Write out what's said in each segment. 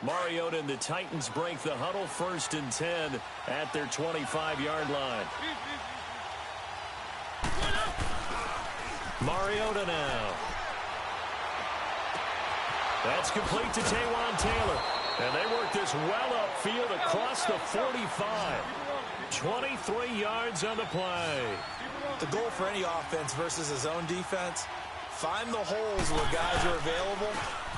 Mariota and the Titans break the huddle, 1st and 10 at their 25-yard line. Mariota now. That's complete to Taywan Taylor. And they work this well upfield across the 45. 23 yards on the play. The goal for any offense versus his own defense, find the holes where guys are available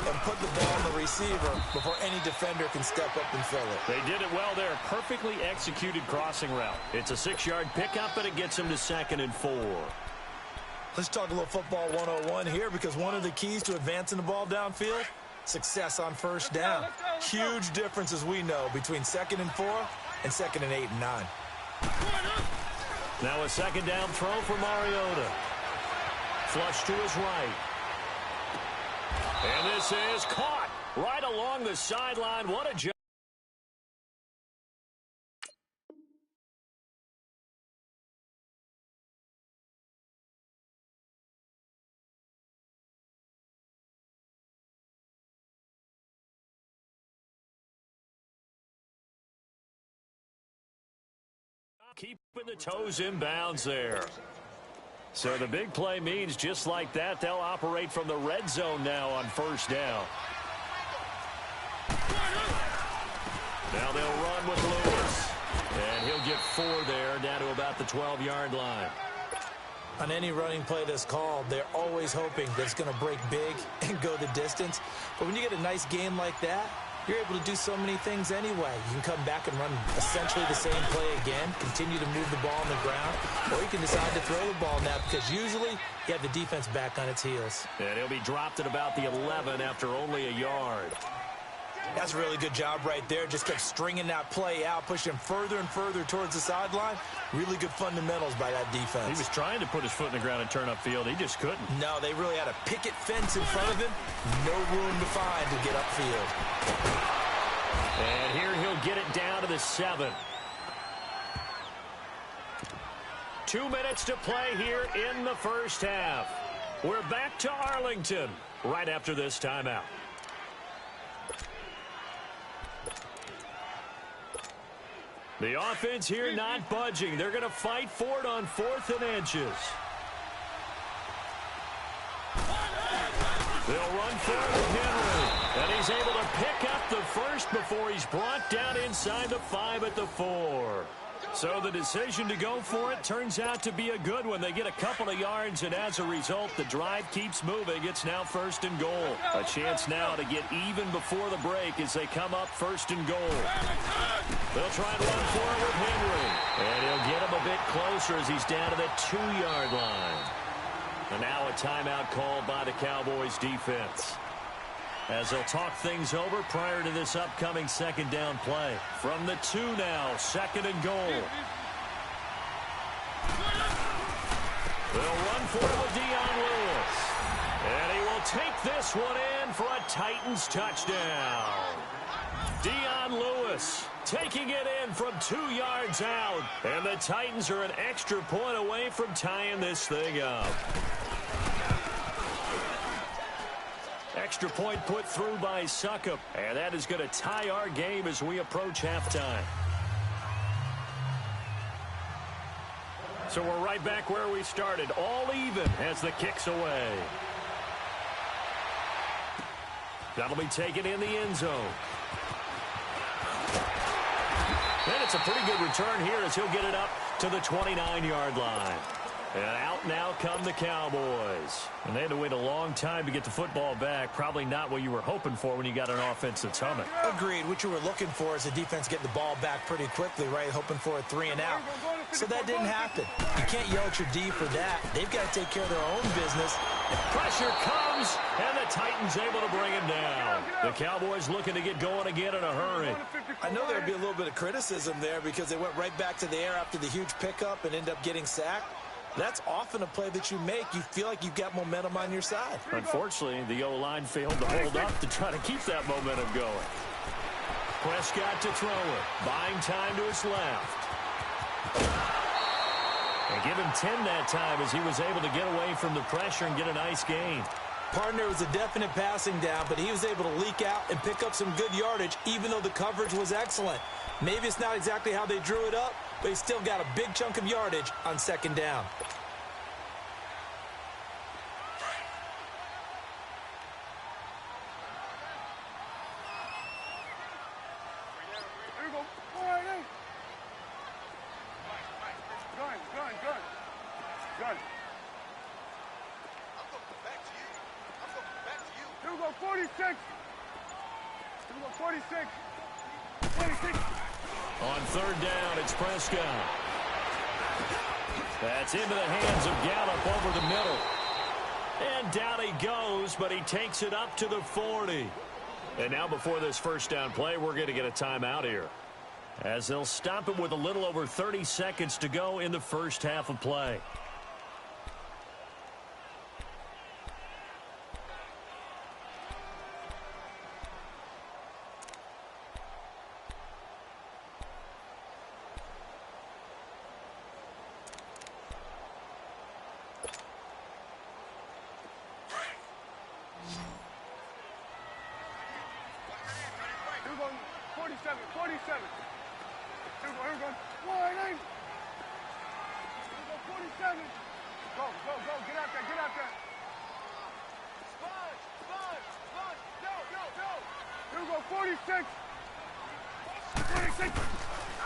and put the ball on the receiver before any defender can step up and fill it. They did it well there. Perfectly executed crossing route. It's a 6-yard pickup, and it gets them to 2nd and 4. Let's talk a little football 101 here, because one of the keys to advancing the ball downfield, success on 1st down. Huge difference, as we know, between 2nd and 4 and 2nd and 8 and 9. Now a 2nd down throw for Mariota. Flush to his right. And this is caught right along the sideline. What a job. Keeping the toes in bounds there. So the big play means just like that, they'll operate from the red zone now on 1st down. Now they'll run with Lewis. And he'll get 4 there, down to about the 12-yard line. On any running play that's called, they're always hoping that it's going to break big and go the distance. But when you get a nice game like that, you're able to do so many things anyway. You can come back and run essentially the same play again, continue to move the ball on the ground, or you can decide to throw the ball now, because usually you have the defense back on its heels. And he'll be dropped at about the 11 after only a yard. That's a really good job right there. Just kept stringing that play out, pushing him further and further towards the sideline. Really good fundamentals by that defense. He was trying to put his foot in the ground and turn upfield. He just couldn't. No, they really had a picket fence in front of him. No room to find to get upfield. And here he'll get it down to the 7. 2 minutes to play here in the 1st half. We're back to Arlington right after this timeout. The offense here not budging. They're going to fight for it on 4th and inches. They'll run for it with Henry. And he's able to pick up the 1st before he's brought down inside the 5 at the 4. So the decision to go for it turns out to be a good one. They get a couple of yards, and as a result, the drive keeps moving. It's now 1st and goal. A chance now to get even before the break as they come up 1st and goal. They'll try and run for it with Henry. And he'll get him a bit closer as he's down to the 2-yard line. And now a timeout called by the Cowboys defense, as they'll talk things over prior to this upcoming 2nd down play. From the 2 now, 2nd and goal. They'll run for it with Dion Lewis. And he will take this one in for a Titans touchdown. Dion Lewis taking it in from 2 yards out. And the Titans are an extra point away from tying this thing up. Extra point put through by Succop, and that is going to tie our game as we approach halftime. So we're right back where we started, all even as the kick's away. That'll be taken in the end zone. And it's a pretty good return here as he'll get it up to the 29-yard line. And out now come the Cowboys. And they had to wait a long time to get the football back. Probably not what you were hoping for when you got an offense that's humming. Agreed. What you were looking for is the defense getting the ball back pretty quickly, right? Hoping for a 3 and out. So that didn't happen. You can't yell at your D for that. They've got to take care of their own business. Pressure comes, and the Titans able to bring him down. The Cowboys looking to get going again in a hurry. I know there would be a little bit of criticism there because they went right back to the air after the huge pickup and ended up getting sacked. That's often a play that you make. You feel like you've got momentum on your side. Unfortunately, the O-line failed to hold up to try to keep that momentum going. Prescott to throw it. Buying time to his left. And give him 10 that time as he was able to get away from the pressure and get a nice gain. Partner, was a definite passing down, but he was able to leak out and pick up some good yardage, even though the coverage was excellent. Maybe it's not exactly how they drew it up, but he still got a big chunk of yardage on second down. Good. 46. 46. 26. On third down, it's Prescott. That's into the hands of Gallup over the middle. And down he goes, but he takes it up to the 40. And now before this first down play, we're going to get a timeout here, as they'll stop it with a little over 30 seconds to go in the first half of play.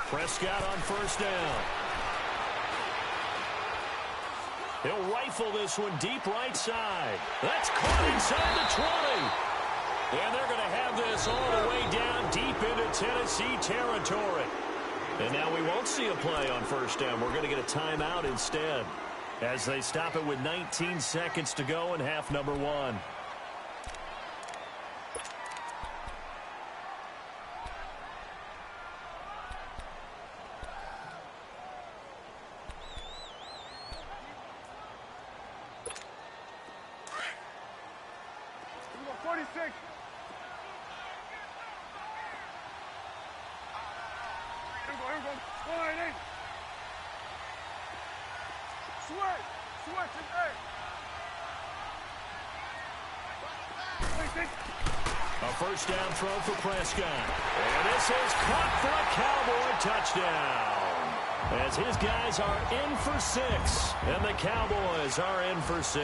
Prescott on first down. He'll rifle this one deep right side. That's caught inside the 20. And they're going to have this all the way down deep into Tennessee territory. And now we won't see a play on first down. We're going to get a timeout instead, as they stop it with 19 seconds to go in half number one. A first down throw for Prescott. And this is caught for a Cowboy touchdown, as his guys are in for 6, and the Cowboys are in for 6.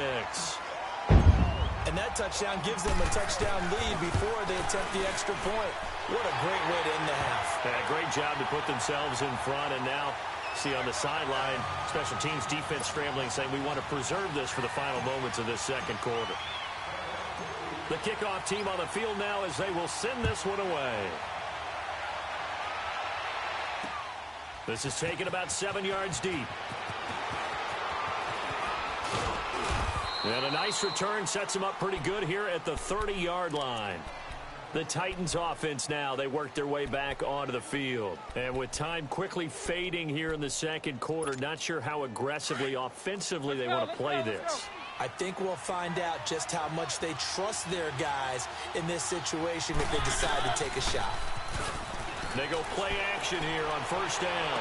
And that touchdown gives them a touchdown lead before they attempt the extra point. What a great way to end the half. Yeah, great job to put themselves in front, and now see on the sideline, special teams defense scrambling, saying we want to preserve this for the final moments of this second quarter. The kickoff team on the field now, as they will send this one away. This is taken about 7 yards deep. And a nice return sets them up pretty good here at the 30-yard line. The Titans offense now, they work their way back onto the field. And with time quickly fading here in the second quarter, not sure how aggressively, offensively they want to play this. I think we'll find out just how much they trust their guys in this situation if they decide to take a shot. They go play action here on first down.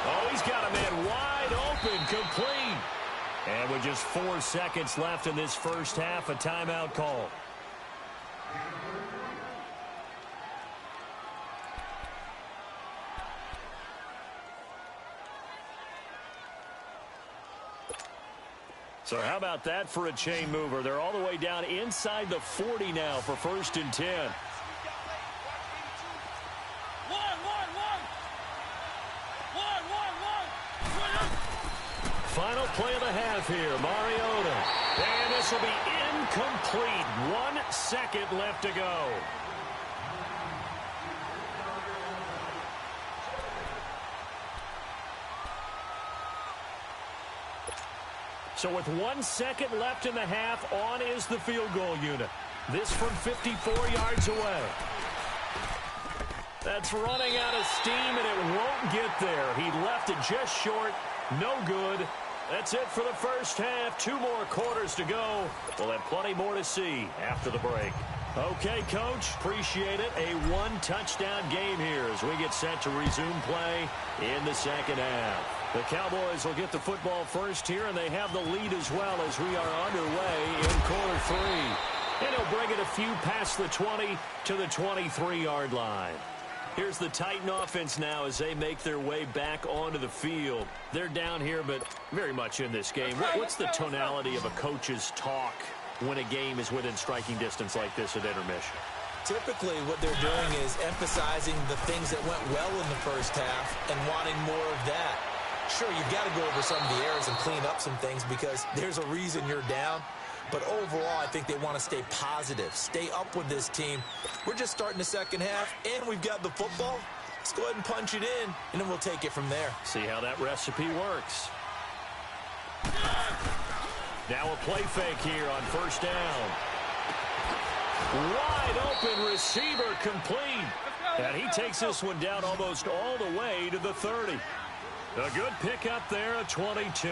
Oh, he's got a man wide open, complete. And with just 4 seconds left in this first half, a timeout call. So how about that for a chain mover? They're all the way down inside the 40 now for 1st and 10. Final play of the half here, Mariota. And this will be incomplete. 1 second left to go. So with 1 second left in the half, on is the field goal unit. This from 54 yards away. That's running out of steam, and it won't get there. He left it just short. No good. That's it for the first half. 2 more quarters to go. We'll have plenty more to see after the break. Okay, Coach, appreciate it. A 1-touchdown game here as we get set to resume play in the second half. The Cowboys will get the football first here, and they have the lead as well as we are underway in quarter 3. And he'll bring it a few past the 20 to the 23-yard line. Here's the Titan offense now as they make their way back onto the field. They're down here, but very much in this game. What's the tonality of a coach's talk when a game is within striking distance like this at intermission? Typically, what they're doing is emphasizing the things that went well in the first half and wanting more of that. Sure, you've got to go over some of the errors and clean up some things because there's a reason you're down. But overall, I think they want to stay positive, stay up with this team. We're just starting the second half, and we've got the football. Let's go ahead and punch it in, and then we'll take it from there. See how that recipe works. Now a play fake here on first down. Wide open receiver complete. And he takes this one down almost all the way to the 30. A good pickup there at 22.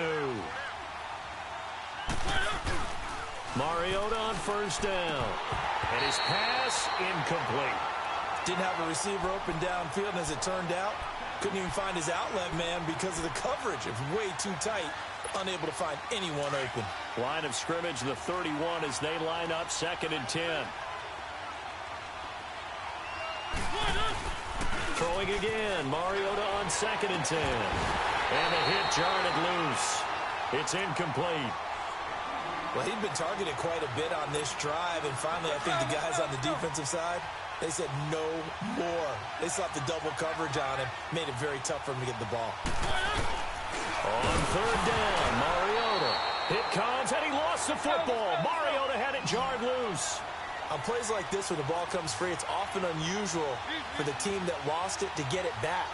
Mariota on first down. And his pass incomplete. Didn't have a receiver open downfield, and as it turned out, couldn't even find his outlet man because of the coverage. It was way too tight, unable to find anyone open. Line of scrimmage, the 31 as they line up, 2nd and 10. Throwing again, Mariota on 2nd and 10. And the hit jarred it loose. It's incomplete. Well, he'd been targeted quite a bit on this drive, and finally I think the guys on the defensive side, they said no more. They slapped the double coverage on him, made it very tough for him to get the ball. On 3rd down, Mariota. Hit comes, and he lost the football. Mariota had it jarred loose. On plays like this where the ball comes free, it's often unusual for the team that lost it to get it back.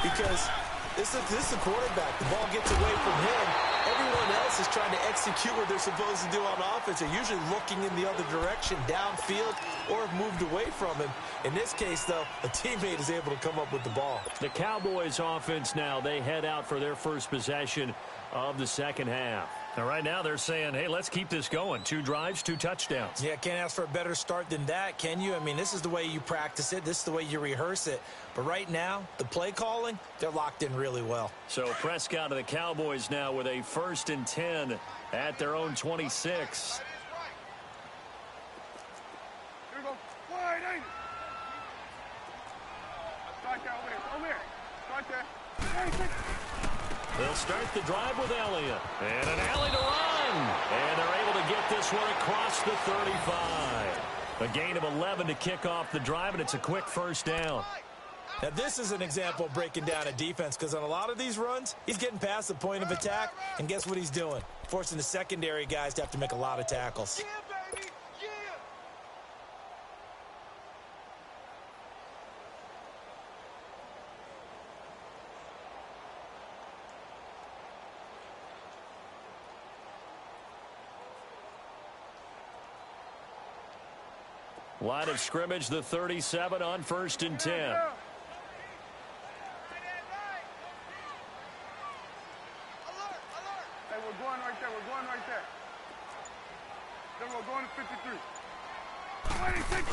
Because this is the quarterback. The ball gets away from him. Everyone else is trying to execute what they're supposed to do on offense. They're usually looking in the other direction, downfield, or have moved away from him. In this case, though, a teammate is able to come up with the ball. The Cowboys offense now, they head out for their first possession of the second half. Now, right now, they're saying, hey, let's keep this going. 2 drives, 2 touchdowns. Yeah, can't ask for a better start than that, can you? I mean, this is the way you practice it. This is the way you rehearse it. But right now, the play calling, they're locked in really well. So Prescott of the Cowboys now with a 1st and 10 at their own 26. Here we go. Wide eight. Start there, over there. Start there. They'll start the drive with Elliott. And an alley to run. And they're able to get this one across the 35. A gain of 11 to kick off the drive, and it's a quick first down. Now, this is an example of breaking down a defense because on a lot of these runs, he's getting past the point of attack, and guess what he's doing? Forcing the secondary guys to have to make a lot of tackles. Line of scrimmage, the 37 on 1st and 10. Hey, we're going right there. We're going right there. Then we're going to 53. 26.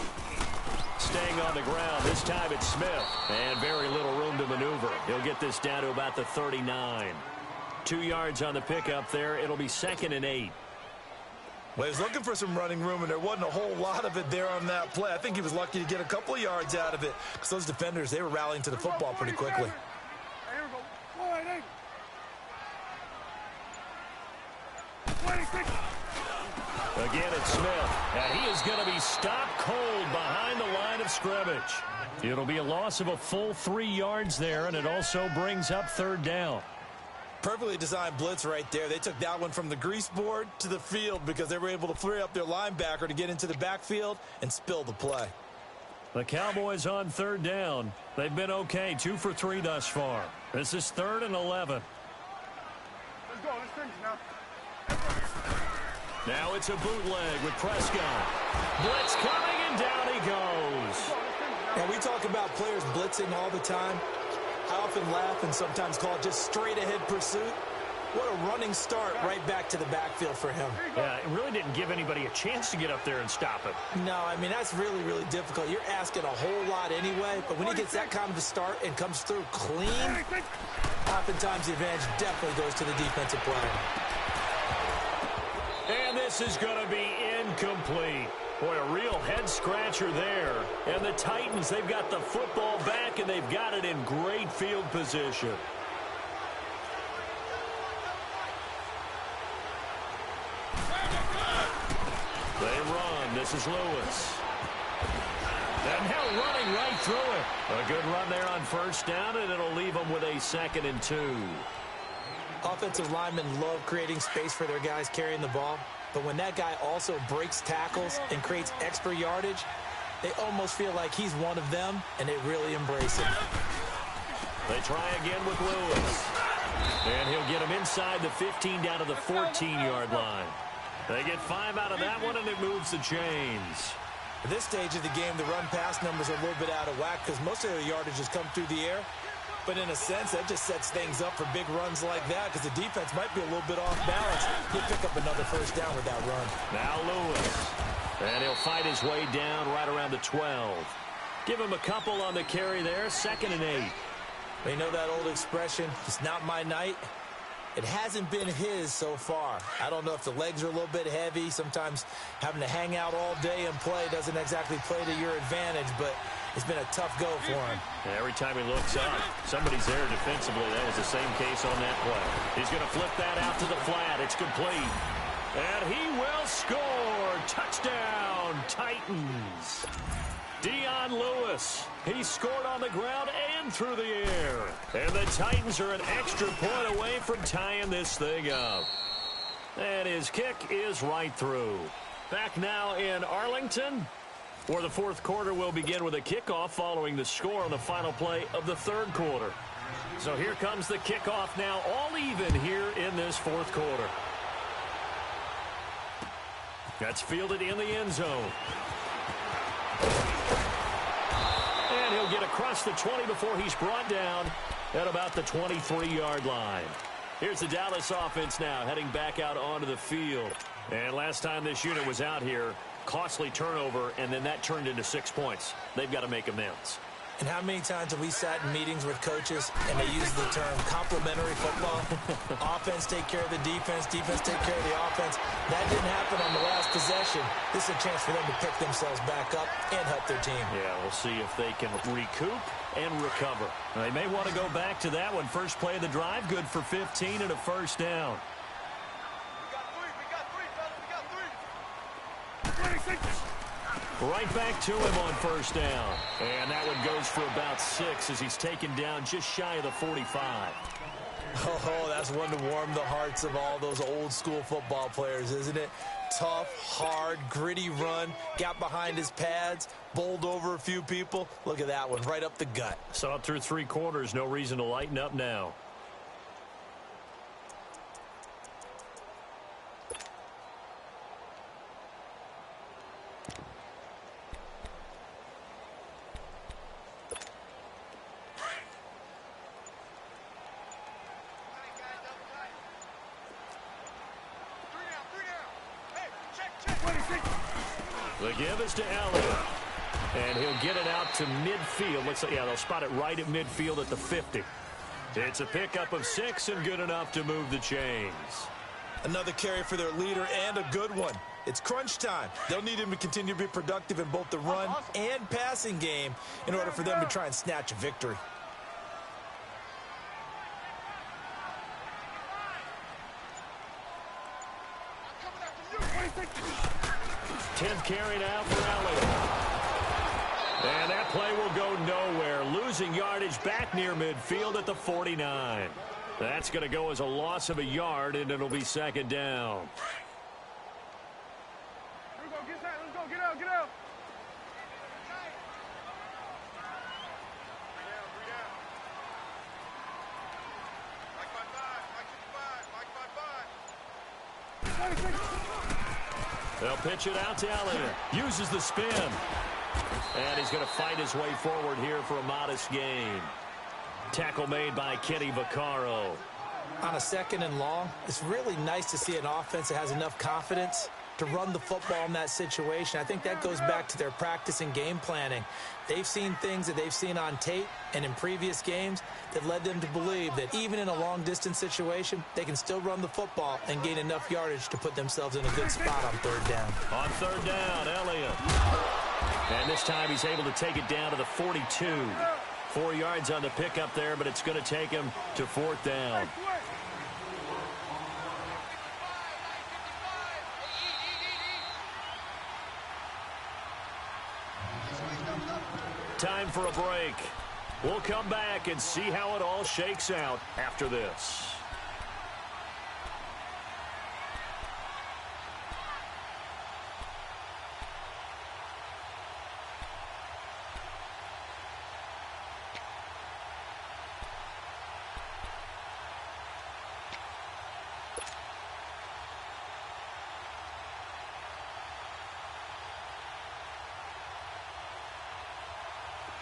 Staying on the ground. This time it's Smith. And very little room to maneuver. He'll get this down to about the 39. 2 yards on the pickup there. It'll be 2nd and 8. Well, he was looking for some running room, and there wasn't a whole lot of it there on that play. I think he was lucky to get a couple of yards out of it because those defenders, they were rallying to the football pretty quickly. Here we go. Wide eight. 26. Again, it's Smith. And he is going to be stopped cold behind the line of scrimmage. It'll be a loss of a full 3 yards there, and it also brings up 3rd down. Perfectly designed blitz right there. They took that one from the grease board to the field because they were able to free up their linebacker to get into the backfield and spill the play. The Cowboys on 3rd down. They've been okay, 2 for 3 thus far. This is 3rd and 11. Let's go. Let's finish now. Now it's a bootleg with Prescott. Blitz coming, and down he goes. Now, we talk about players blitzing all the time. I often laugh and sometimes call it just straight-ahead pursuit. What a running start right back to the backfield for him. Yeah, it really didn't give anybody a chance to get up there and stop it. No, I mean, that's really, really difficult. You're asking a whole lot anyway, but when he gets that kind of a start and comes through clean, Oftentimes, the advantage definitely goes to the defensive player. And this is going to be incomplete. Boy, a real head-scratcher there. And the Titans, they've got the football back, and they've got it in great field position. They run. This is Lewis. And now running right through it. A good run there on first down, and it'll leave them with a 2nd and 2. Offensive linemen love creating space for their guys carrying the ball. But when that guy also breaks tackles and creates extra yardage, they almost feel like he's one of them, and they really embrace it. They try again with Lewis. And he'll get him inside the 15 down to the 14-yard line. They get 5 out of that one, and it moves the chains. At this stage of the game, the run-pass numbers are a little bit out of whack because most of the yardage has come through the air. But in a sense, that just sets things up for big runs like that because the defense might be a little bit off balance. He'll pick up another first down with that run. Now Lewis. And he'll fight his way down right around the 12. Give him a couple on the carry there. 2nd and 8. You know that old expression, it's not my night? It hasn't been his so far. I don't know if the legs are a little bit heavy. Sometimes having to hang out all day and play doesn't exactly play to your advantage, but it's been a tough go for him. Every time he looks up, somebody's there defensively. That was the same case on that play. He's going to flip that out to the flat. It's complete. And he will score. Touchdown, Titans. Dion Lewis. He scored on the ground and through the air. And the Titans are an extra point away from tying this thing up. And his kick is right through. Back now in Arlington, where the fourth quarter will begin with a kickoff following the score on the final play of the third quarter. So here comes the kickoff now, all even here in this fourth quarter. That's fielded in the end zone. And he'll get across the 20 before he's brought down at about the 23-yard line. Here's the Dallas offense now heading back out onto the field. And last time this unit was out here, costly turnover, and then that turned into 6 points. They've got to make amends. And how many times have we sat in meetings with coaches and they use the term complementary football? Offense take care of the defense, defense take care of the offense. That didn't happen on the last possession. This is a chance for them to pick themselves back up and help their team. Yeah, we'll see if they can recoup and recover. They may want to go back to that one. First play of the drive, good for 15 and a first down. Right back to him on first down. And that one goes for about 6 as he's taken down just shy of the 45. Oh, that's one to warm the hearts of all those old school football players, isn't it? Tough, hard, gritty run. Got behind his pads, bowled over a few people. Look at that one, right up the gut. Saw it through 3 quarters. No reason to lighten up now. The give is to Elliott. And he'll get it out to midfield. Looks like, yeah, they'll spot it right at midfield at the 50. It's a pickup of 6 and good enough to move the chains. Another carry for their leader and a good one. It's crunch time. They'll need him to continue to be productive in both the run and passing game in order for them to try and snatch a victory. 10th carry now for Elliott. And that play will go nowhere. Losing yardage back near midfield at the 49. That's going to go as a loss of a yard, and it'll be 2nd down. Let's go, get out, get out. They'll pitch it out to Elliott. Uses the spin. And he's going to fight his way forward here for a modest gain. Tackle made by Kenny Vaccaro. On a 2nd and long, it's really nice to see an offense that has enough confidence to run the football in that situation. I think that goes back to their practice and game planning. They've seen things that they've seen on tape and in previous games that led them to believe that even in a long-distance situation, they can still run the football and gain enough yardage to put themselves in a good spot on third down. On third down, Elliott. And this time he's able to take it down to the 42. 4 yards on the pickup there, but it's going to take him to fourth down. Time for a break. We'll come back and see how it all shakes out after this.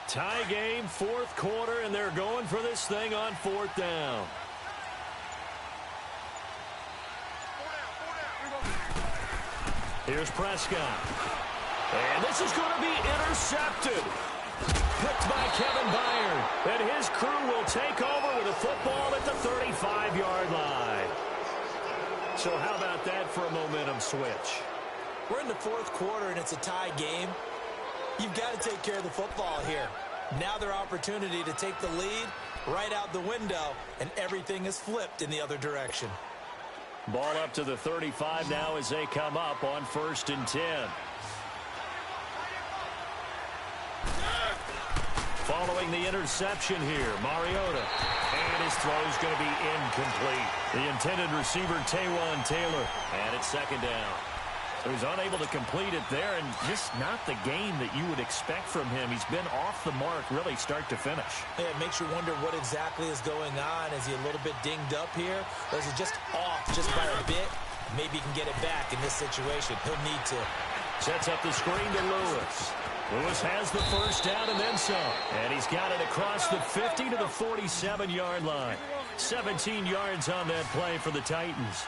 Tie game, fourth quarter, and they're going for this thing on fourth down. Here's Prescott. And this is going to be intercepted. Picked by Kevin Byard. And his crew will take over with a football at the 35-yard line. So how about that for a momentum switch? We're in the fourth quarter, and it's a tie game. You've got to take care of the football here. Now their opportunity to take the lead right out the window, and everything is flipped in the other direction. Ball up to the 35 now as they come up on 1st and 10. Following the interception here, Mariota. And his throw is going to be incomplete. The intended receiver, Taywan Taylor. And it's second down. So he's unable to complete it there, and just not the game that you would expect from him. He's been off the mark really start to finish. Yeah, it makes you wonder what exactly is going on. Is he a little bit dinged up here? Or is he just off just by a bit? Maybe he can get it back in this situation. He'll need to. Sets up the screen to Lewis. Lewis has the first down and then some. And he's got it across the 50 to the 47-yard line. 17 yards on that play for the Titans.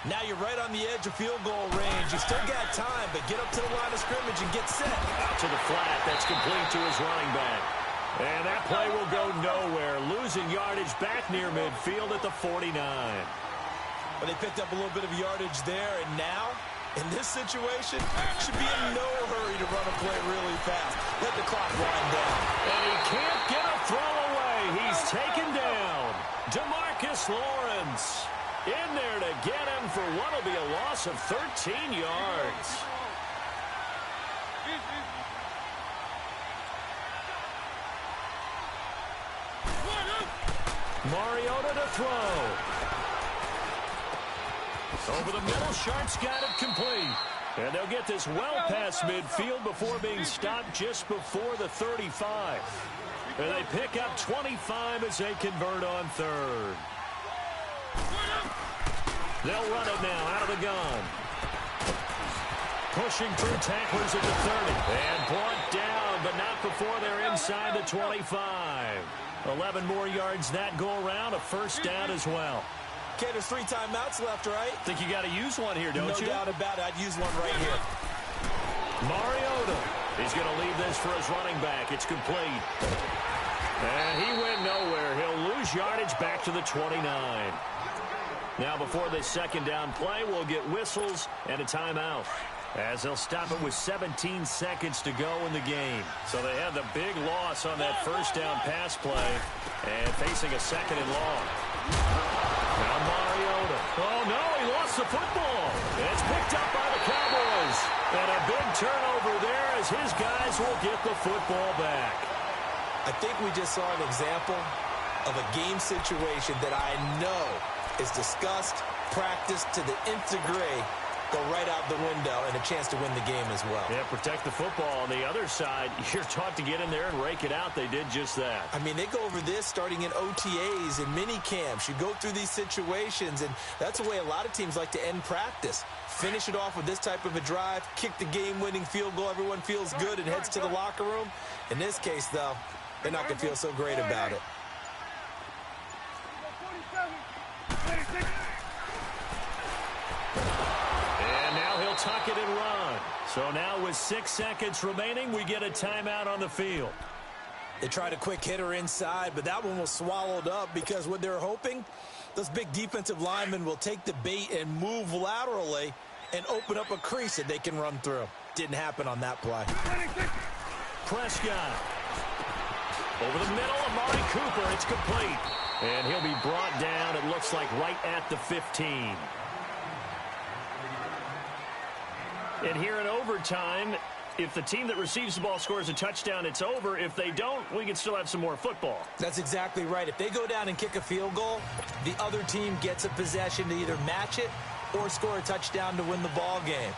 Now you're right on the edge of field goal range. You still got time, but get up to the line of scrimmage and get set. Out to the flat. That's complete to his running back. And that play will go nowhere. Losing yardage back near midfield at the 49. But they picked up a little bit of yardage there, and now, in this situation, should be in no hurry to run a play really fast. Let the clock wind down. And he can't get a throw away. He's taken down. DeMarcus Lawrence in there to get him for what will be a loss of 13 yards. Mariota to throw. Over the middle, Sharp's got it complete. And they'll get this well past midfield before being stopped just before the 35. And they pick up 25 as they convert on third. They'll run it now out of the gun. Pushing through tacklers at the 30. And brought down, but not before they're inside the 25. 11 more yards that go around. A first down as well. Okay, there's 3 timeouts left, right? Think you got to use one here, don't you? No doubt about it. I'd use one right here. Mariota. He's going to leave this for his running back. It's complete. And he went nowhere. He'll lose yardage back to the 29. Now before this second down play, we'll get whistles and a timeout, as they'll stop it with 17 seconds to go in the game. So they had the big loss on that first down pass play and facing a second and long. Now Mariota. Oh no, he lost the football. It's picked up by the Cowboys. And a big turnover there as his guys will get the football back. I think we just saw an example of a game situation that I know is discussed, practiced to the nth degree, go right out the window, and a chance to win the game as well. Yeah, protect the football. On the other side, you're taught to get in there and rake it out. They did just that. I mean, they go over this starting in OTAs and mini camps. You go through these situations, and that's the way a lot of teams like to end practice. Finish it off with this type of a drive, kick the game-winning field goal. Everyone feels good and heads to the locker room. In this case, though, they're not going to feel so great about it. tuck it and run. So now with 6 seconds remaining, we get a timeout on the field. They tried a quick hitter inside, but that one was swallowed up because what they're hoping, those big defensive linemen will take the bait and move laterally and open up a crease that they can run through. Didn't happen on that play. Prescott. Over the middle, Amari Cooper. It's complete. And he'll be brought down, it looks like, right at the 15. And here in overtime, if the team that receives the ball scores a touchdown, it's over. If they don't, we can still have some more football. That's exactly right. If they go down and kick a field goal, the other team gets a possession to either match it or score a touchdown to win the ball game.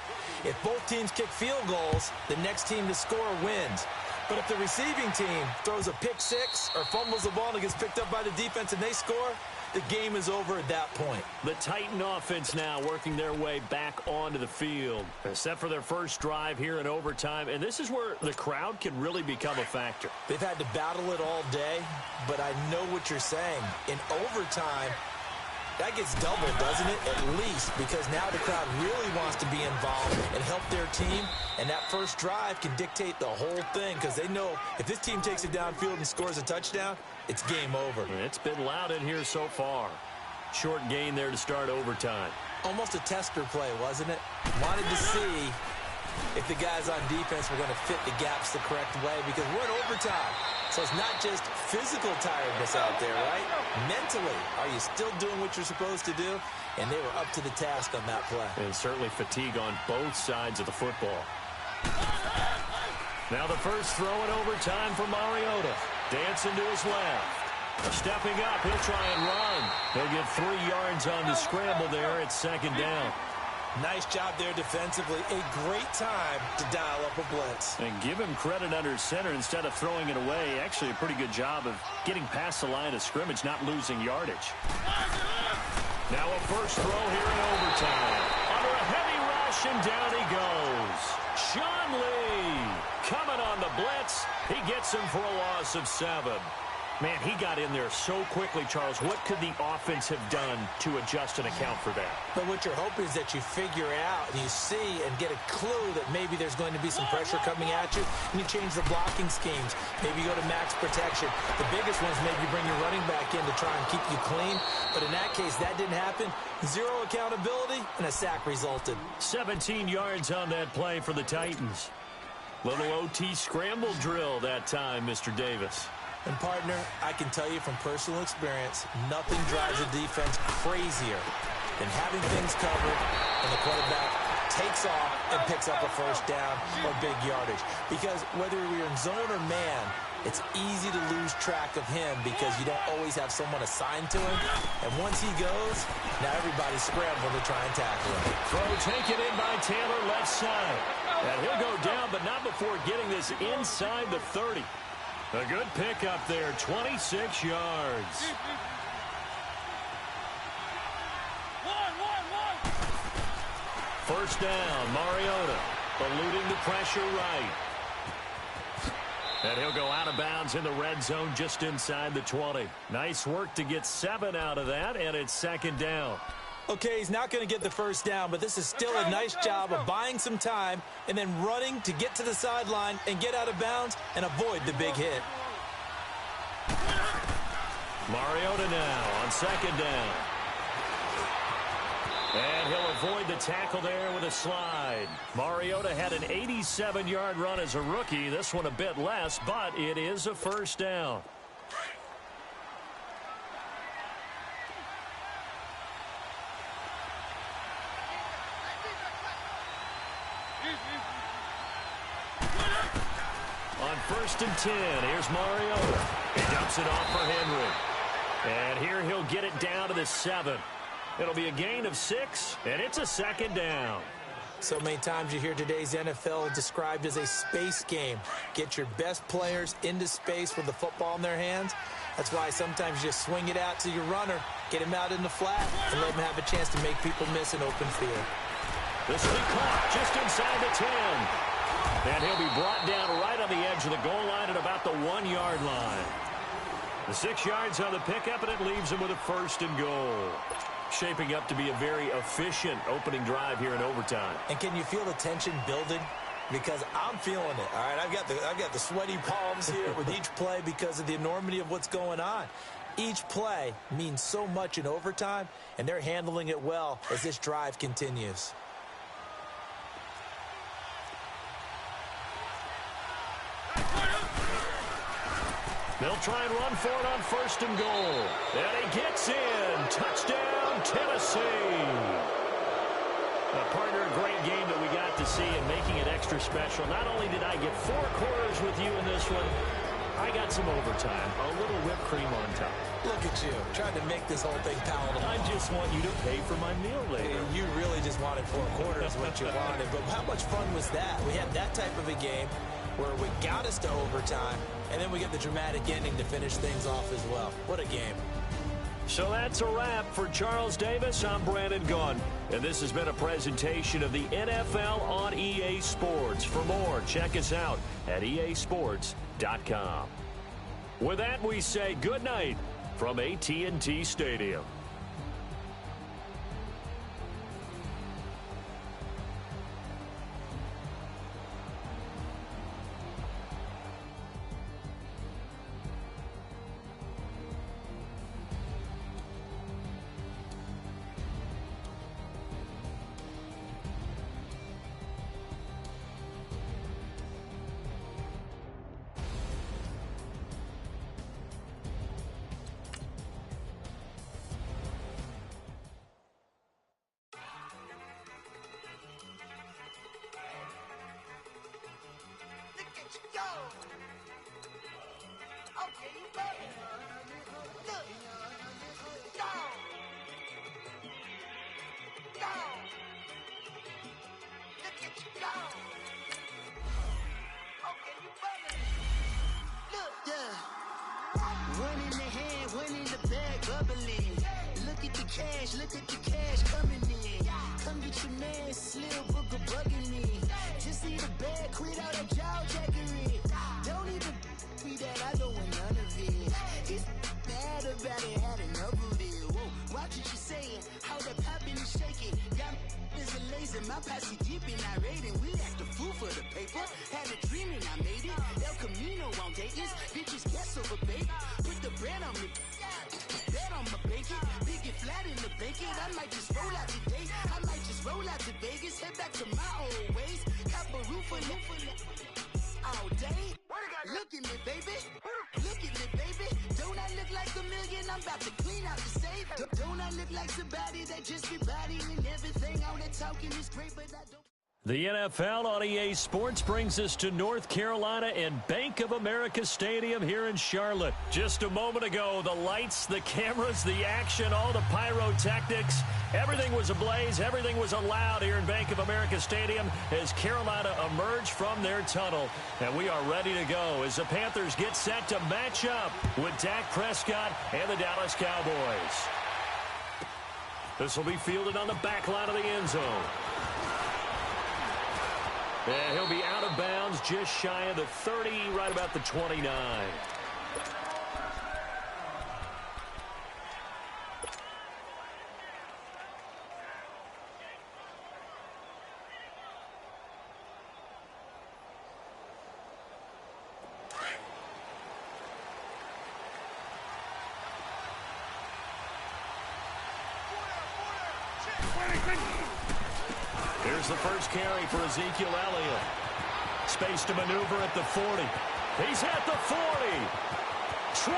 If both teams kick field goals, the next team to score wins. But if the receiving team throws a pick six or fumbles the ball and it gets picked up by the defense and they score, the game is over at that point. The Titan offense now working their way back onto the field, set for their first drive here in overtime. And this is where the crowd can really become a factor. They've had to battle it all day, but I know what you're saying. In overtime, that gets doubled, doesn't it? At least, because now the crowd really wants to be involved and help their team. And that first drive can dictate the whole thing because they know if this team takes it downfield and scores a touchdown, it's game over. It's been loud in here so far. Short gain there to start overtime. Almost a tester play, wasn't it? Wanted to see if the guys on defense were going to fit the gaps the correct way because we're in overtime. So it's not just physical tiredness out there, right? Mentally, are you still doing what you're supposed to do? And they were up to the task on that play. And certainly fatigue on both sides of the football. Now the first throw in overtime for Mariota. Dancing to his left. Stepping up, he'll try and run. He'll get 3 yards on the scramble there. It's second down. Nice job there defensively. A great time to dial up a blitz. And give him credit under center instead of throwing it away. Actually a pretty good job of getting past the line of scrimmage, not losing yardage. Now a first throw here in overtime. Under a heavy rush, and down he goes. Sean Lee coming on the blitz. He gets him for a loss of 7. Man, he got in there so quickly, Charles. What could the offense have done to adjust and account for that? But what you're hoping is that you figure out and you see and get a clue that maybe there's going to be some pressure coming at you, and you change the blocking schemes. Maybe you go to max protection. The biggest ones, maybe you bring your running back in to try and keep you clean. But in that case, that didn't happen. 0 accountability, and a sack resulted. 17 yards on that play for the Titans. Little OT scramble drill that time, Mr. Davis. And, partner, I can tell you from personal experience, nothing drives a defense crazier than having things covered and the quarterback takes off and picks up a first down or big yardage. Because whether you're in zone or man, it's easy to lose track of him because you don't always have someone assigned to him. And once he goes, now everybody's scrambling to try and tackle him. Throw taken in by Taylor left side. And he'll go down, but not before getting this inside the 30. A good pickup there, 26 yards. First down, Mariota eluding the pressure right. And he'll go out of bounds in the red zone just inside the 20. Nice work to get 7 out of that, and it's second down. Okay, he's not going to get the first down, but this is still a nice job of buying some time and then running to get to the sideline and get out of bounds and avoid the big hit. Mariota now on second down. And he'll avoid the tackle there with a slide. Mariota had an 87-yard run as a rookie. This one a bit less, but it is a first down. On 1st and 10, here's Mariota. He dumps it off for Henry. And here he'll get it down to the 7. It'll be a gain of 6, and it's a second down. So many times you hear today's NFL described as a space game. Get your best players into space with the football in their hands. That's why sometimes you just swing it out to your runner, get him out in the flat, and let him have a chance to make people miss an open field. This will be caught just inside the 10. And he'll be brought down right on the edge of the goal line at about the 1-yard line. The 6 yards on the pickup, and it leaves him with a 1st and goal. Shaping up to be a very efficient opening drive here in overtime. And can you feel the tension building? Because I'm feeling it. All right, I've got the sweaty palms here with each play because of the enormity of what's going on. Each play means so much in overtime, and they're handling it well as this drive continues. They'll try and run for it on 1st and goal. And he gets in. Touchdown, Tennessee. Partner, a great game that we got to see and making it extra special. Not only did I get 4 quarters with you in this one, I got some overtime, a little whipped cream on top. Look at you, trying to make this whole thing palatable. I just want you to pay for my meal later. You really just wanted 4 quarters, what you wanted. But how much fun was that? We had that type of a game where we got us to overtime, and then we get the dramatic ending to finish things off as well. What a game. So that's a wrap for Charles Davis. I'm Brandon Gaughan, and this has been a presentation of the NFL on EA Sports. For more, check us out at easports.com. With that, we say good night from AT&T Stadium. Look at the cash coming in. Come get your man, Slim Booker bugging me. Just need a bag, quit out that jaw jackery. Don't even be that, I don't want none of it. It's bad about it, had enough of it. Whoa, watch what you saying, how the poppin' and shaking. Got is a laser, my posse deep and I raiding. We act a fool for the paper. Had a dream and I made it. El Camino on Dayton's. Bitches guess over baby. Put the bread on me. Bet on my bacon. Big it flat in the bacon. I might just roll out today. I might just roll out to Vegas. Head back to my old ways. Cop a roof for all day. Look at me, baby. Look at me, baby. Don't I look like a million? I'm about to clean out the safe. Don't I look like somebody that just be bodying everything? All that talking is great, but I don't. The NFL on EA Sports brings us to North Carolina and Bank of America Stadium here in Charlotte. Just a moment ago, the lights, the cameras, the action, all the pyrotechnics, everything was ablaze, everything was allowed here in Bank of America Stadium as Carolina emerged from their tunnel. And we are ready to go as the Panthers get set to match up with Dak Prescott and the Dallas Cowboys. This will be fielded on the back line of the end zone. And he'll be out of bounds just shy of the 30, right about the 29. Here's the first carry for Ezekiel Elliott. Space to maneuver at the 40. He's at the 40. 20.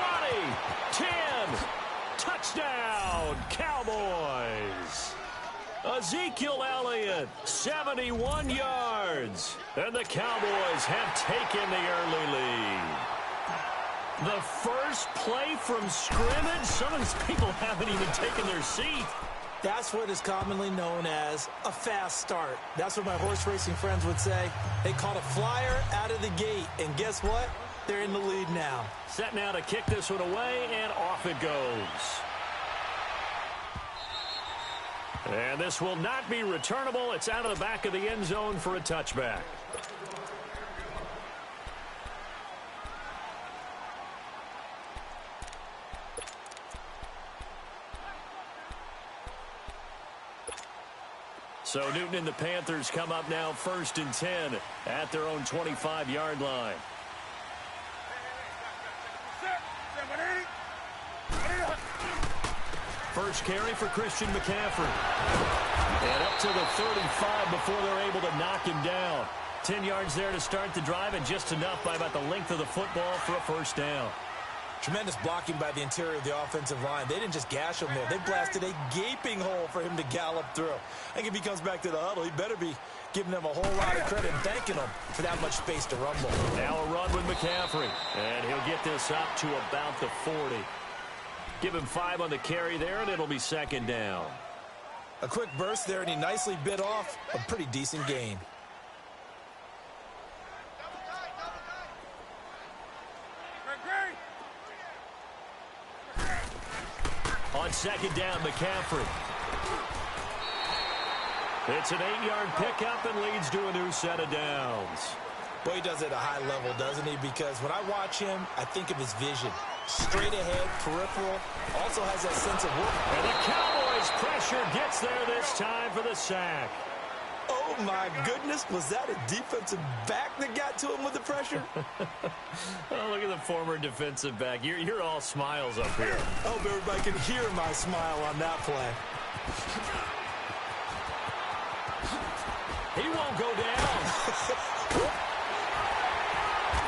10. Touchdown, Cowboys. Ezekiel Elliott, 71 yards. And the Cowboys have taken the early lead. The first play from scrimmage. Some of these people haven't even taken their seat. That's what is commonly known as a fast start. That's what my horse racing friends would say. They caught a flyer out of the gate, and guess what? They're in the lead now. Set now to kick this one away, and off it goes. And this will not be returnable. It's out of the back of the end zone for a touchback. So Newton and the Panthers come up now 1st and 10 at their own 25-yard line. First carry for Christian McCaffrey. And up to the 35 before they're able to knock him down. 10 yards there to start the drive, and just enough by about the length of the football for a first down. Tremendous blocking by the interior of the offensive line. They didn't just gash him there. They blasted a gaping hole for him to gallop through. I think if he comes back to the huddle, he better be giving them a whole lot of credit and thanking them for that much space to rumble. Now a run with McCaffrey, and he'll get this up to about the 40. Give him 5 on the carry there, and it'll be 2nd down. A quick burst there, and he nicely bit off a pretty decent gain. On 2nd down, McCaffrey. It's an 8-yard pickup and leads to a new set of downs. Well, he does it at a high level, doesn't he? Because when I watch him, I think of his vision. Straight ahead, peripheral, also has that sense of work. And the Cowboys' pressure gets there this time for the sack. Oh, my goodness. Was that a defensive back that got to him with the pressure? Oh, look at the former defensive back. You're all smiles up here. I hope everybody can hear my smile on that play. He won't go down.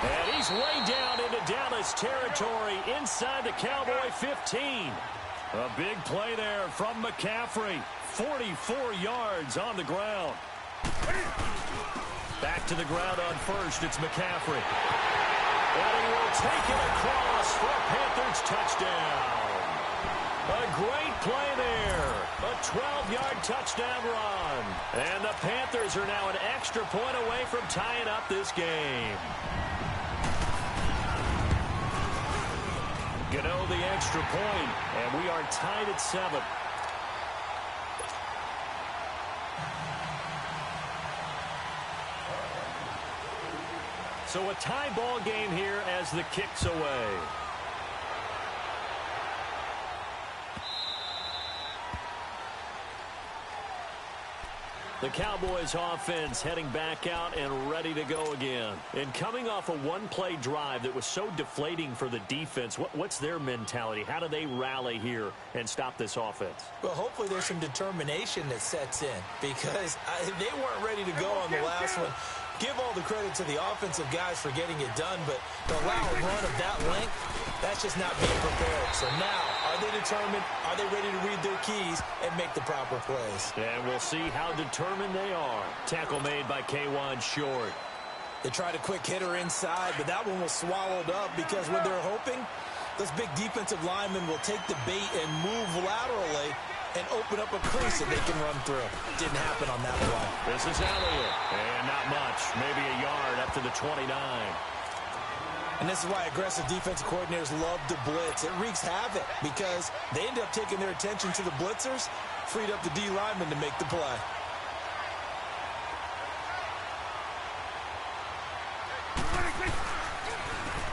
And he's way down into Dallas territory inside the Cowboy 15. A big play there from McCaffrey. 44 yards on the ground. Back to the ground on first. It's McCaffrey. And he will take it across for a Panthers touchdown. A great play there. A 12-yard touchdown run. And the Panthers are now an extra point away from tying up this game. Gano the extra point, and we are tied at 7. So a tie ball game here as the kick's away. The Cowboys offense heading back out and ready to go again. And coming off a one-play drive that was so deflating for the defense, what's their mentality? How do they rally here and stop this offense? Well, hopefully there's some determination that sets in because they weren't ready to go on the last one. Give all the credit to the offensive guys for getting it done, but to allow a run of that length, that's just not being prepared. So now, are they determined? Are they ready to read their keys and make the proper plays? And we'll see how determined they are. Tackle made by K'Wan Short. They tried a quick hitter inside, but that one was swallowed up because when they're hoping, those big defensive linemen will take the bait and move laterally and open up a crease that they can run through. Didn't happen on that play. This is Elliott. And not much. Maybe a yard up to the 29. And this is why aggressive defensive coordinators love to blitz. It wreaks havoc because they end up taking their attention to the blitzers, freed up the D lineman to make the play.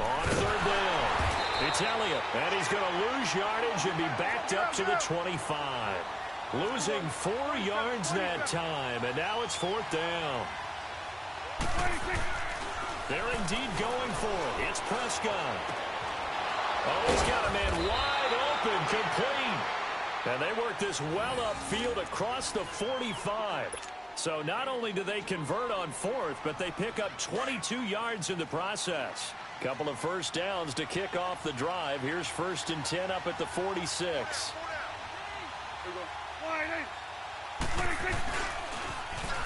On 3rd down, it's Elliott, and he's going to lose yardage and be backed up to the 25. Losing 4 yards that time, and now it's 4th down. They're indeed going for it. It's Prescott. Oh, he's got a man wide open, complete. And they work this well upfield across the 45. So not only do they convert on 4th, but they pick up 22 yards in the process. Couple of first downs to kick off the drive. Here's 1st and 10 up at the 46.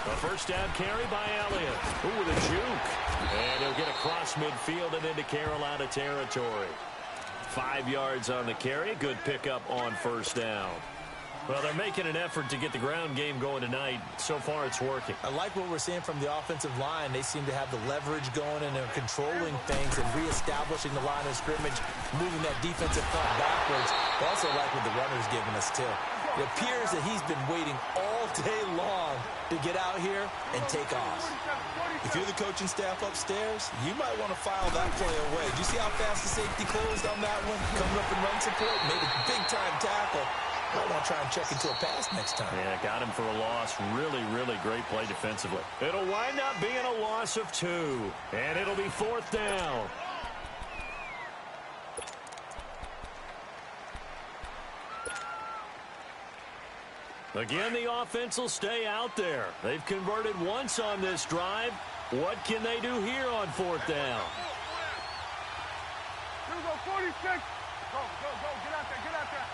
A first down carry by Elliott. Ooh, with a juke. And he'll get across midfield and into Carolina territory. 5 yards on the carry. Good pickup on 1st down. Well, they're making an effort to get the ground game going tonight. So far, it's working. I like what we're seeing from the offensive line. They seem to have the leverage going, and they're controlling things and reestablishing the line of scrimmage, moving that defensive front backwards. I also like what the runner's giving us, too. It appears that he's been waiting all day long to get out here and take off. If you're the coaching staff upstairs, you might want to file that play away. Do you see how fast the safety closed on that one? Coming up in run support, made a big-time tackle. Might want to try and check into a pass next time. Yeah, got him for a loss. Really really great play defensively. It'll wind up being a loss of 2, and it'll be 4th down. Again, the offense will stay out there. They've converted once on this drive. What can they do here on 4th down? Here we go, 46. Go, get out there, get out there.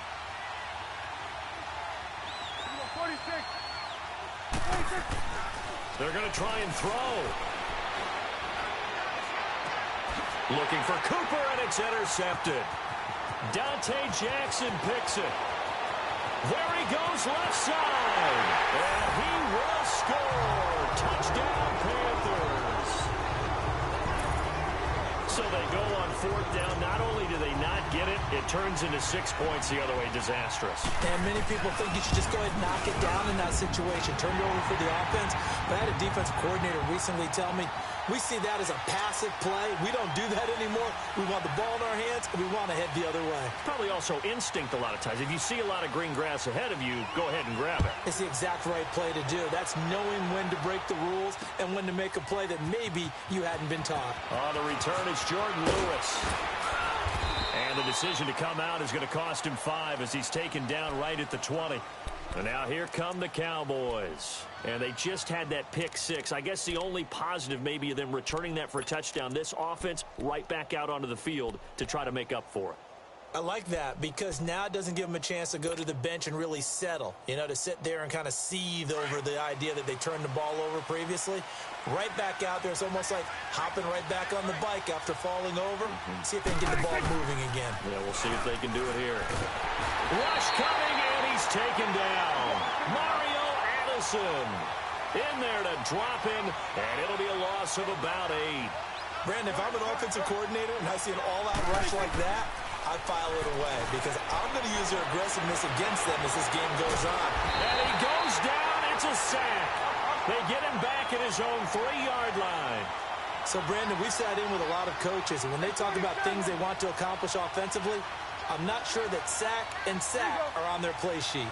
Here we go, 46. 46. They're going to try and throw. Looking for Cooper, and it's intercepted. Dante Jackson picks it. There he goes left side. And he will score. Touchdown, Panthers. So they go on 4th down. Not only do they not get it, it turns into 6 points the other way. Disastrous. And many people think you should just go ahead and knock it down in that situation. Turn it over for the offense. But I had a defensive coordinator recently tell me, we see that as a passive play. We don't do that anymore. We want the ball in our hands, and we want to head the other way. Probably also instinct a lot of times. If you see a lot of green grass ahead of you, go ahead and grab it. It's the exact right play to do. That's knowing when to break the rules and when to make a play that maybe you hadn't been taught. On the return, it's Jordan Lewis. And the decision to come out is going to cost him 5 as he's taken down right at the 20. And now here come the Cowboys. And they just had that pick 6. I guess the only positive maybe of them returning that for a touchdown. This offense right back out onto the field to try to make up for it. I like that because now it doesn't give them a chance to go to the bench and really settle. You know, to sit there and kind of seethe over the idea that they turned the ball over previously. Right back out there. It's almost like hopping right back on the bike after falling over. See if they can get the ball moving again. Yeah, we'll see if they can do it here. Rush coming, and he's taken down. Mario Addison in there to drop him, and it'll be a loss of about 8. Brandon, if I'm an offensive coordinator and I see an all-out rush like that, I file it away because I'm going to use their aggressiveness against them as this game goes on. And he goes down. It's a sack. They get him back at his own 3-yard line. So, Brandon, we've sat in with a lot of coaches, and when they talk about things they want to accomplish offensively, I'm not sure that sack and sack are on their play sheet.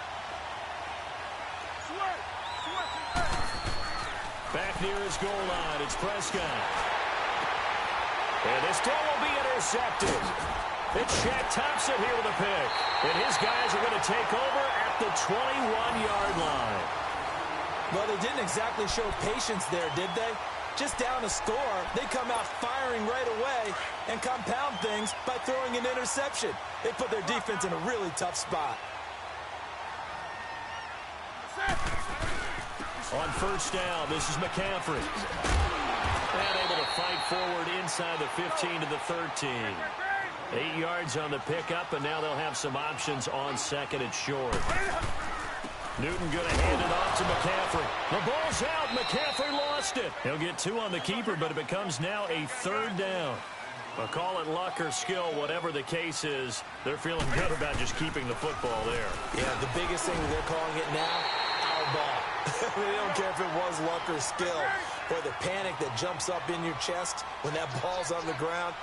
Back near his goal line, it's Prescott. And this throw will be intercepted. It's Shaq Thompson here with a pick. And his guys are going to take over at the 21-yard line. Well, they didn't exactly show patience there, did they? Just down a score, they come out firing right away and compound things by throwing an interception. They put their defense in a really tough spot. On 1st down, this is McCaffrey. And able to fight forward inside the 15 to the 13. 8 yards on the pickup, and now they'll have some options on 2nd and short. Newton going to hand it off to McCaffrey. The ball's out. McCaffrey lost it. He'll get 2 on the keeper, but it becomes now a 3rd down. I'll call it luck or skill, whatever the case is. They're feeling good about just keeping the football there. Yeah, the biggest thing that they're calling it now, our ball. They don't care if it was luck or skill. Or the panic that jumps up in your chest when that ball's on the ground.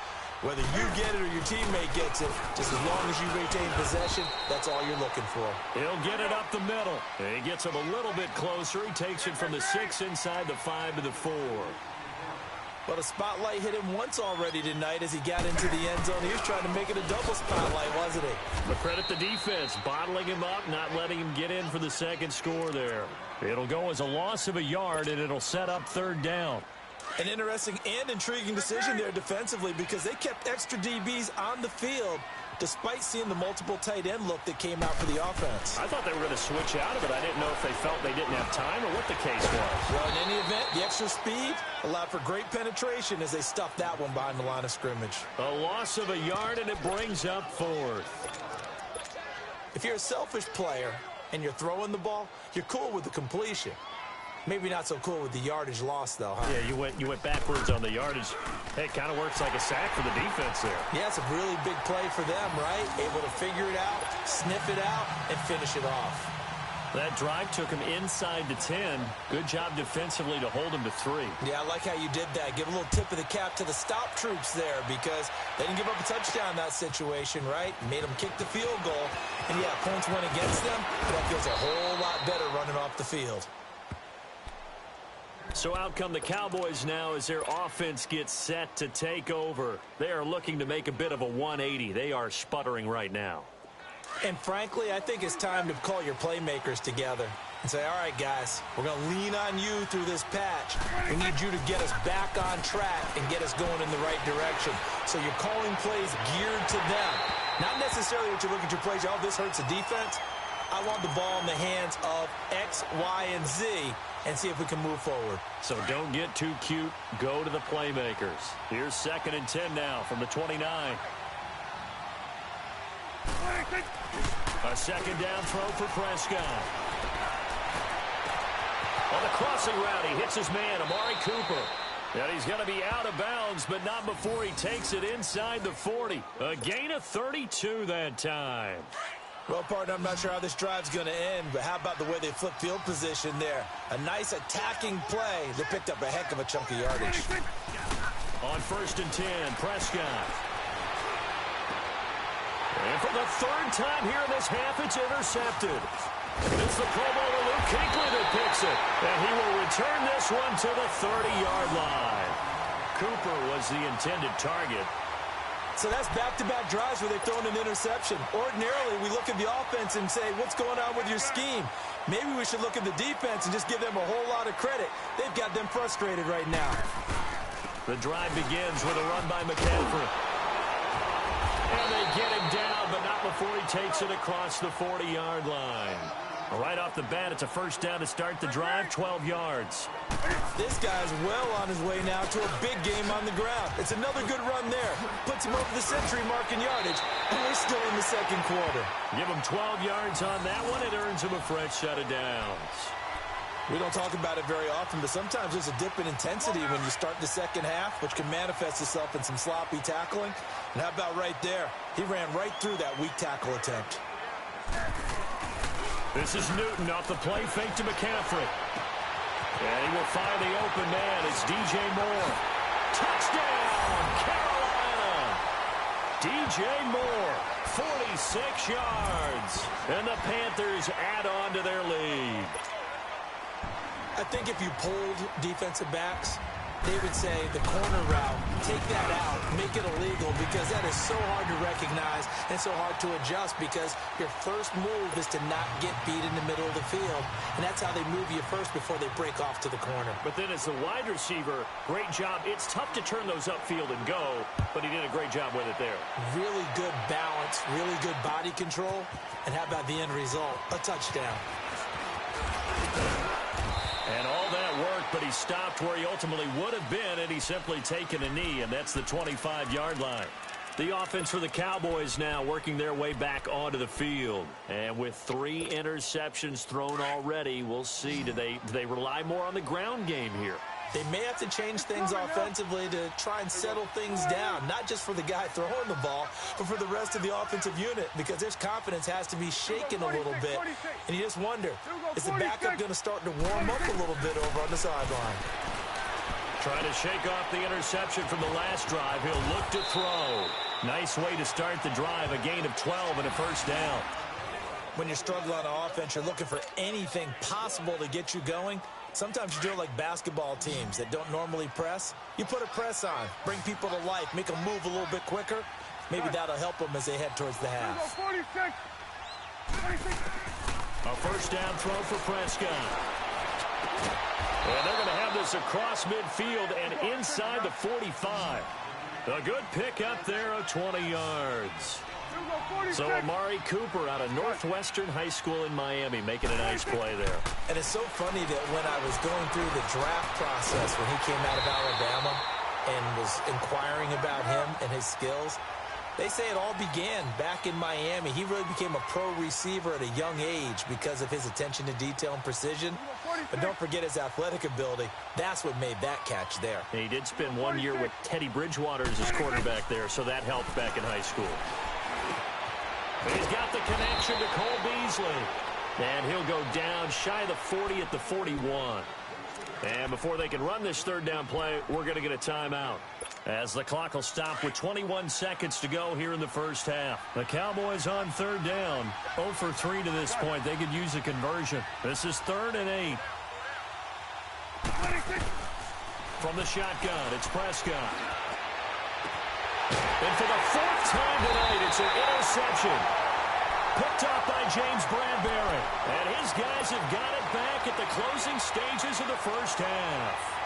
Whether you get it or your teammate gets it, just as long as you retain possession, that's all you're looking for. He'll get it up the middle. And he gets him a little bit closer. He takes it from the 6 inside the 5 to the 4. Well, the spotlight hit him once already tonight as he got into the end zone. He was trying to make it a double spotlight, wasn't he? But credit the defense, bottling him up, not letting him get in for the 2nd score there. It'll go as a loss of a yard, and it'll set up 3rd down. An interesting and intriguing decision there defensively because they kept extra DBs on the field despite seeing the multiple tight end look that came out for the offense. I thought they were going to switch out of it. I didn't know if they felt they didn't have time or what the case was. Well, in any event, the extra speed allowed for great penetration as they stuffed that one behind the line of scrimmage. A loss of a yard, and it brings up 4th. If you're a selfish player and you're throwing the ball, you're cool with the completion. Maybe not so cool with the yardage loss, though, huh? Yeah, you went backwards on the yardage. Hey, it kind of works like a sack for the defense there. Yeah, it's a really big play for them, right? Able to figure it out, sniff it out, and finish it off. That drive took him inside the 10. Good job defensively to hold him to 3. Yeah, I like how you did that. Give a little tip of the cap to the stop troops there because they didn't give up a touchdown in that situation, right? Made them kick the field goal. And, yeah, points went against them, but that feels a whole lot better running off the field. So out come the Cowboys now as their offense gets set to take over. They are looking to make a bit of a 180. They are sputtering right now. And frankly, I think it's time to call your playmakers together and say, all right, guys, we're going to lean on you through this patch. We need you to get us back on track and get us going in the right direction. So you're calling plays geared to them. Not necessarily that you look at your plays, oh, this hurts the defense. I want the ball in the hands of X, Y, and Z and see if we can move forward. So don't get too cute. Go to the playmakers. Here's 2nd and 10 now from the 29. A 2nd down throw for Prescott. On the crossing route, he hits his man, Amari Cooper. And he's going to be out of bounds, but not before he takes it inside the 40. A gain of 32 that time. Well, partner, I'm not sure how this drive's going to end, but how about the way they flip field position there? A nice attacking play. They picked up a heck of a chunk of yardage. On 1st and 10, Prescott. And for the 3rd time here in this half, it's intercepted. It's the Pro Bowler Luke Kuechly that picks it. And he will return this one to the 30-yard line. Cooper was the intended target. So that's back-to-back drives where they've thrown an interception. Ordinarily, we look at the offense and say, what's going on with your scheme? Maybe we should look at the defense and just give them a whole lot of credit. They've got them frustrated right now. The drive begins with a run by McCaffrey. And they get him down, but not before he takes it across the 40-yard line. Right off the bat, it's a 1st down to start the drive, 12 yards. This guy's well on his way now to a big game on the ground. It's another good run there. Puts him over the century mark in yardage, and we're still in the 2nd quarter. Give him 12 yards on that one. It earns him a fresh set of downs. We don't talk about it very often, but sometimes there's a dip in intensity when you start the 2nd half, which can manifest itself in some sloppy tackling. And how about right there? He ran right through that weak tackle attempt. This is Newton off the play fake to McCaffrey. And he will find the open man. It's DJ Moore. Touchdown, Carolina! DJ Moore, 46 yards. And the Panthers add on to their lead. I think if you polled defensive backs, they would say the corner route, take that out, make it illegal, because that is so hard to recognize and so hard to adjust, because your first move is to not get beat in the middle of the field, and that's how they move you first before they break off to the corner. But then as the wide receiver, great job. It's tough to turn those upfield and go, but he did a great job with it there. Really good balance, really good body control, and how about the end result? A touchdown. And all that worked, but he stopped where he ultimately would have been, and he's simply taken a knee, and that's the 25-yard line. The offense for the Cowboys now working their way back onto the field. And with 3 interceptions thrown already, we'll see, do they rely more on the ground game here? They may have to change things offensively to try and settle things down, not just for the guy throwing the ball, but for the rest of the offensive unit, because their confidence has to be shaken a little bit. And you just wonder, is the backup going to start to warm up a little bit over on the sideline? Trying to shake off the interception from the last drive. He'll look to throw. Nice way to start the drive, a gain of 12 and a 1st down. When you're struggling on offense, you're looking for anything possible to get you going. Sometimes you do it like basketball teams that don't normally press. You put a press on, bring people to life, make them move a little bit quicker. Maybe that'll help them as they head towards the half. A 1st down throw for Prescott. And they're going to have this across midfield and inside the 45. A good pick up there of 20 yards. So Amari Cooper out of Northwestern High School in Miami making a nice play there. And it's so funny that when I was going through the draft process when he came out of Alabama and was inquiring about him and his skills, they say it all began back in Miami. He really became a pro receiver at a young age because of his attention to detail and precision. But don't forget his athletic ability. That's what made that catch there. And he did spend 1 year with Teddy Bridgewater as his quarterback there, so that helped back in high school. He's got the connection to Cole Beasley. And he'll go down shy of the 40 at the 41. And before they can run this 3rd down play, we're going to get a timeout, as the clock will stop with 21 seconds to go here in the 1st half. The Cowboys on 3rd down, 0 for 3 to this point. They could use a conversion. This is 3rd and 8. From the shotgun, it's Prescott. And for the fourth time tonight, it's an interception. Picked up by James Bradbury. And his guys have got it back at the closing stages of the first half.